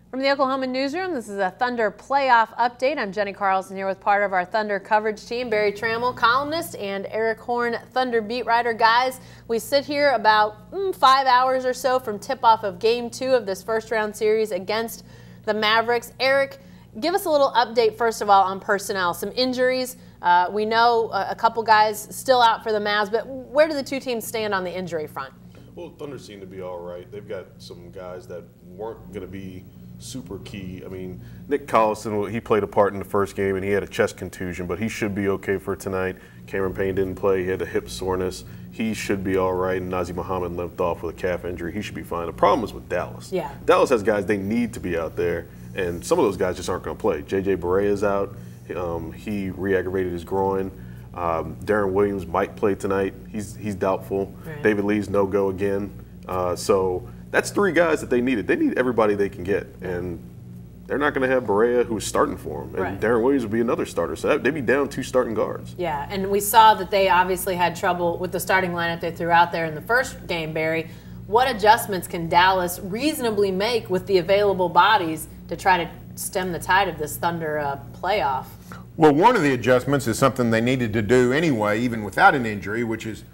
From the Oklahoman newsroom, this is a Thunder playoff update. I'm Jenny Carlson here with part of our Thunder coverage team, Barry Trammell, columnist, and Eric Horn, Thunder beat writer. Guys, we sit here about 5 hours or so from tip-off of Game 2 of this first-round series against the Mavericks. Eric, give us a little update, first of all, on personnel. Some injuries. We know a couple guys still out for the Mavs, but where do the two teams stand on the injury front? Well, Thunder seem to be all right. They've got some guys that weren't going to be super key. I mean, Nick Collison, he played a part in the first game and he had a chest contusion, but he should be okay for tonight. Cameron Payne didn't play. He had a hip soreness. He should be all right. And Nazr Muhammad limped off with a calf injury. He should be fine. The problem is with Dallas. Yeah. Dallas has guys they need to be out there, and some of those guys just aren't going to play. J.J. Barea's out. He re-aggravated his groin. Darren Williams might play tonight. He's doubtful. Right. David Lee's no-go again. So that's three guys that they needed. They need everybody they can get, and they're not going to have Barea, who's starting for them, and right. Darren Williams will be another starter. So they'd be down two starting guards. Yeah, and we saw that they obviously had trouble with the starting lineup they threw out there in the first game, Barry. What adjustments can Dallas reasonably make with the available bodies to try to stem the tide of this Thunder playoff? Well, one of the adjustments is something they needed to do anyway, even without an injury, which is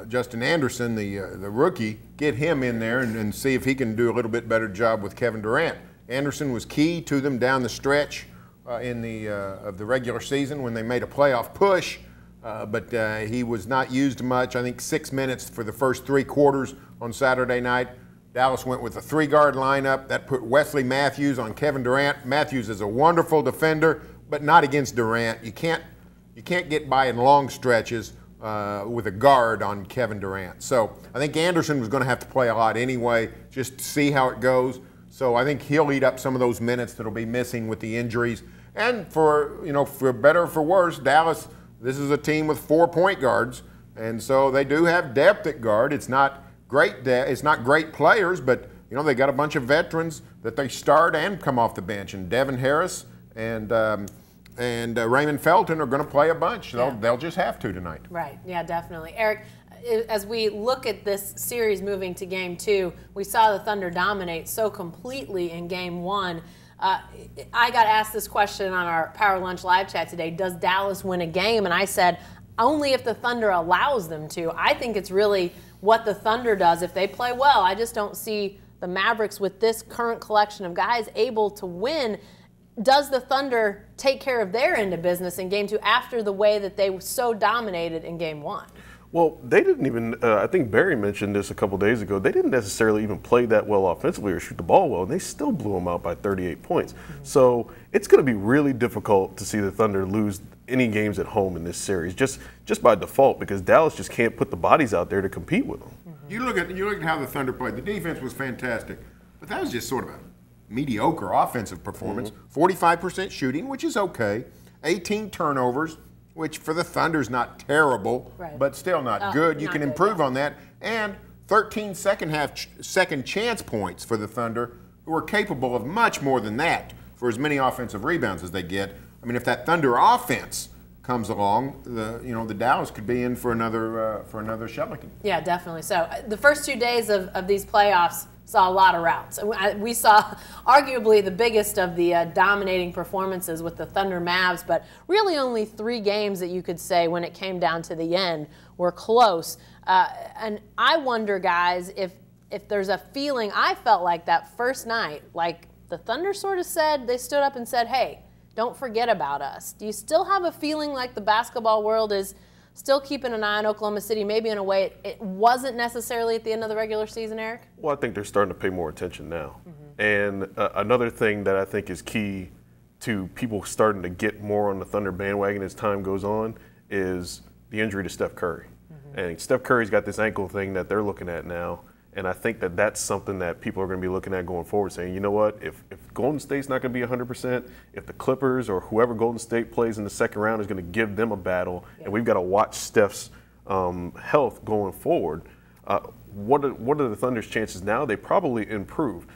Justin Anderson, the rookie, get him in there and see if he can do a little bit better job with Kevin Durant. Anderson was key to them down the stretch of the regular season when they made a playoff push, but he was not used much. I think 6 minutes for the first 3 quarters on Saturday night. Dallas went with a 3-guard lineup. That put Wesley Matthews on Kevin Durant. Matthews is a wonderful defender, but not against Durant. You can't get by in long stretches with a guard on Kevin Durant. So I think Anderson was going to have to play a lot anyway, just to see how it goes. So I think he'll eat up some of those minutes that'll be missing with the injuries. And for better or for worse, Dallas, this is a team with 4 point guards, and so they do have depth at guard. It's not great it's not great players, but they got a bunch of veterans that they start and come off the bench. And Devin Harris and Raymond Felton are going to play a bunch. They'll just have to tonight. Right. Yeah, definitely. Eric, as we look at this series moving to Game 2, we saw the Thunder dominate so completely in Game 1. I got asked this question on our Power Lunch live chat today: does Dallas win a game? And I said, only if the Thunder allows them to. I think it's really what the Thunder does. If they play well, I just don't see the Mavericks with this current collection of guys able to win. Does the Thunder take care of their end of business in Game 2 after the way that they so dominated in Game 1? Well, they didn't even, I think Barry mentioned this a couple days ago, they didn't necessarily even play that well offensively or shoot the ball well, and they still blew them out by 38 points. So it's going to be really difficult to see the Thunder lose any games at home in this series, just by default, because Dallas just can't put the bodies out there to compete with them. You look at how the Thunder played. The defense was fantastic, but that was just sort of a mediocre offensive performance. 45% shooting, which is okay. 18 turnovers, which for the Thunder is not terrible, but still not good. You can improve on that. And 13 second chance points for the Thunder, who are capable of much more than that for as many offensive rebounds as they get. I mean, if that Thunder offense comes along, the Dallas could be in for another shellacking. Yeah, definitely. So the first 2 days of these playoffs saw a lot of routes. We saw arguably the biggest of the dominating performances with the Thunder Mavs, but really only 3 games that you could say when it came down to the end were close. And I wonder, guys, if there's a feeling, I felt like that first night, like the Thunder sort of said, they stood up and said, hey, don't forget about us. Do you still have a feeling like the basketball world is still keeping an eye on Oklahoma City, maybe in a way it wasn't necessarily at the end of the regular season, Eric? Well, I think they're starting to pay more attention now. And another thing that I think is key to people starting to get more on the Thunder bandwagon as time goes on is the injury to Steph Curry. And Steph Curry's got this ankle thing that they're looking at now. And I think that that's something that people are going to be looking at going forward, saying, you know what, if Golden State's not going to be 100%, if the Clippers or whoever Golden State plays in the second round is going to give them a battle, and we've got to watch Steph's health going forward, what are the Thunder's chances now? They probably improve.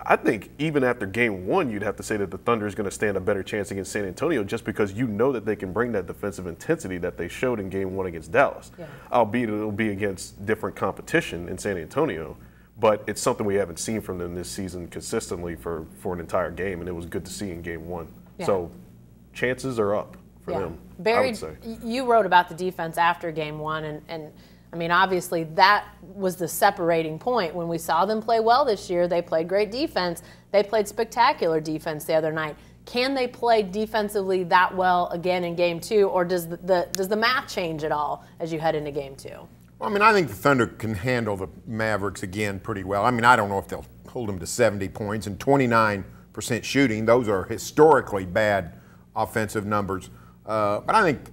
I think even after Game 1, you'd have to say that the Thunder is going to stand a better chance against San Antonio, just because you know that they can bring that defensive intensity that they showed in Game 1 against Dallas. Albeit it'll be against different competition in San Antonio. but it's something we haven't seen from them this season consistently for an entire game, and it was good to see in game one. Yeah. So chances are up for them, Barry, I would say. You wrote about the defense after game one, and I mean, obviously that was the separating point. When we saw them play well this year, they played great defense. They played spectacular defense the other night. Can they play defensively that well again in game two, or does the math change at all as you head into game two? Well, I mean, I think the Thunder can handle the Mavericks again pretty well. I mean, I don't know if they'll hold them to 70 points and 29% shooting. Those are historically bad offensive numbers. But I think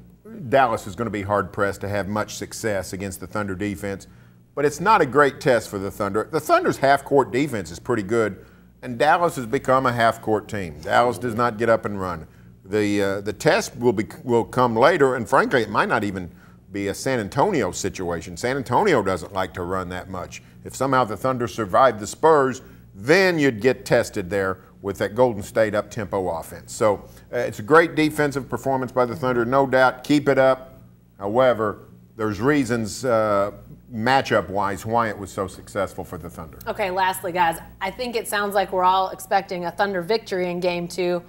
Dallas is going to be hard-pressed to have much success against the Thunder defense. But it's not a great test for the Thunder. The Thunder's half-court defense is pretty good, and Dallas has become a half-court team. Dallas does not get up and run. The test will come later, and frankly, it might not even be a San Antonio situation. San Antonio doesn't like to run that much. If somehow the Thunder survive the Spurs, then you'd get tested there with that Golden State up-tempo offense. So it's a great defensive performance by the Thunder, no doubt. Keep it up. However, there's reasons matchup-wise why it was so successful for the Thunder. Okay, lastly, guys, I think it sounds like we're all expecting a Thunder victory in game two.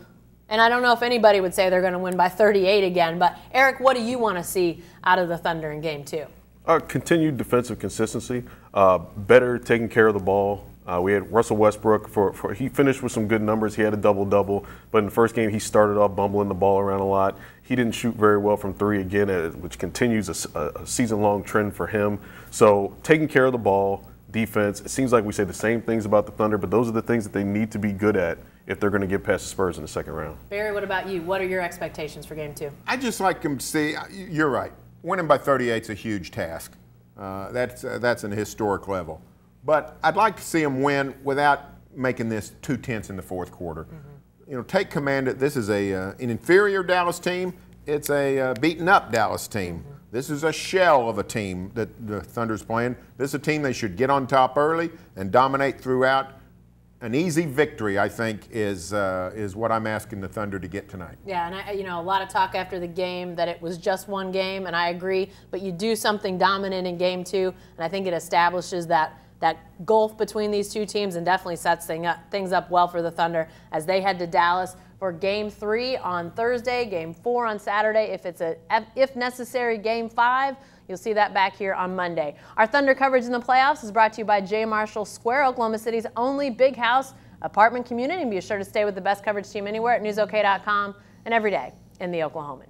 And I don't know if anybody would say they're going to win by 38 again. But, Eric, what do you want to see out of the Thunder in game two? Continued defensive consistency, better taking care of the ball. We had Russell Westbrook, he finished with some good numbers. He had a double-double, but in the first game he started off bumbling the ball around a lot. He didn't shoot very well from three again, which continues a season-long trend for him. So taking care of the ball, defense, it seems like we say the same things about the Thunder, but those are the things that they need to be good at if they're going to get past the Spurs in the second round. Barry, what about you? What are your expectations for game two? I just like them to see, you're right, winning by 38 is a huge task. That's an historic level. But I'd like to see them win without making this too tense in the fourth quarter. You know, take command. This is an inferior Dallas team. It's a beaten up Dallas team. This is a shell of a team that the Thunder's playing. This is a team they should get on top early and dominate throughout. An easy victory, I think, is what I'm asking the Thunder to get tonight. Yeah, and a lot of talk after the game that it was just one game, and I agree. But you do something dominant in game two, and I think it establishes that gulf between these two teams and definitely sets things up well for the Thunder as they head to Dallas for game 3 on Thursday, game 4 on Saturday. If necessary, game 5. You'll see that back here on Monday. Our Thunder coverage in the playoffs is brought to you by J. Marshall Square, Oklahoma City's only big house apartment community. And be sure to stay with the best coverage team anywhere at newsok.com and every day in the Oklahoman.